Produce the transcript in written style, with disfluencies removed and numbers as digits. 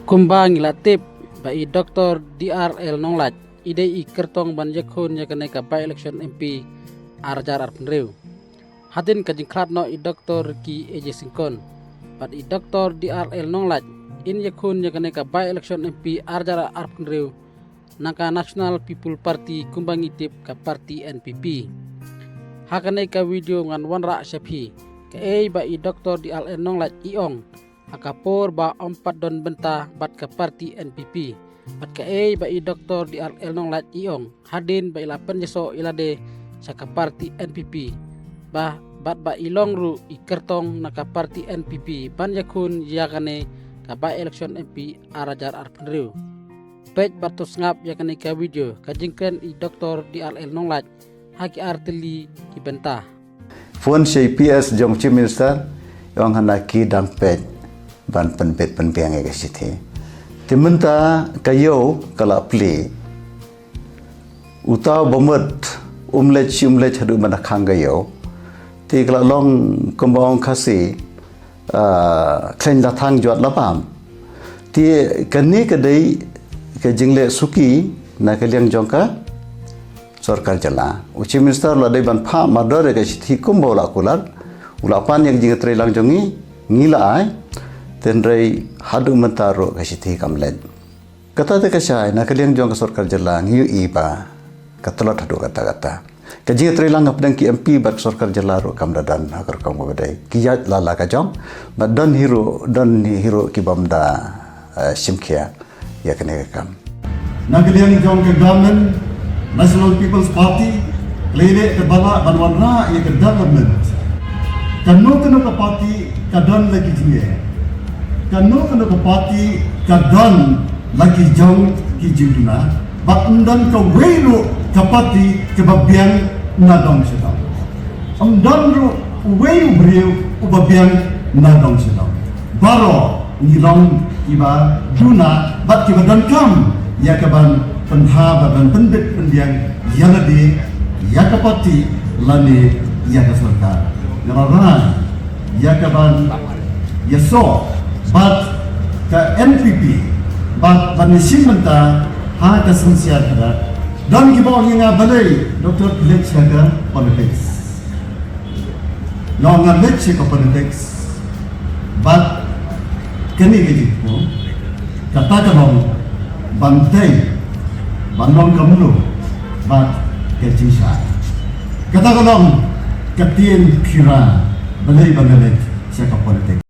Kumbang latip bai Dr Dr L Nonglait ide I kertong ban yakhun yakane ka by election MP arjar arpenreu hadin ka jingkrat no I Dr ki eje singkon but I Dr Dr L Nonglait in yakhun yakane ka by election MP arjar arpenreu naka National People Party kumbang itip ka party NPP hakane ka video ngan wanra syapi ka bai Dr Dr L Nonglait iong akapor ba empat don bynta bat ke parti NPP bat ke ba Dr Dr L Nonglait iong hadin ba ilapan jeso ilade saka parti NPP bah bat ba ilong ru I kertong naka parti NPP ban yakun yakane ka ba election MP arajar arpenreu pej batus ngap yakane ka video ka jingkren I Dr Dr L Nonglait haki Tylli ki bynta phone sei PS jong chief minister yang hanaki dang pej ban penpet penpiang ke sithi timenta kayo kala pli utau bomet umlet hadu mana khangayo ti kala long kombong khasi klen la thang jot lapam ti kani kadai ke jingle suki na kaliang jongka sarkar jala chief minister la dai ban pha madore ke sithi kumbola kulat ulapan yang jinge trelang jongi ngila ai tenrai hadu mentaro kasiti kamlet kata te kasai na kaliang jong ka sarkar jala ngiu iba katolot hadu kata kaji trelang apdang ki MP bat sarkar jala ro kamdadan agar kaum badai kiyat lala ka jong but don hero ki bamda simkhia ya kene kam na kaliang jong ke government National People's Party lele ke bala banwanra ya ke government kanu ka party kadon lagi jinge kanu ke parti kadon lagi jong ki juduna ba undan ka welu ka parti ke babiang nadong sedang undan ru welu breu ubabiang nadong sedang baro ngilong iba duna bat ki badan kam ya kaban penha ban pendek pendiang yalade ya ka parti lani ya ka sarkar ngararan ya kaban ya so but ke NPP but banisim bynta ha ka sensiar kada dan kibaw nga balay Dr L Nonglait politics Nonglait ka politics but kani gidi ko kata kabong bantay banong kamlo but kejisa kata kabong katien kira balay bangalit siya ka politics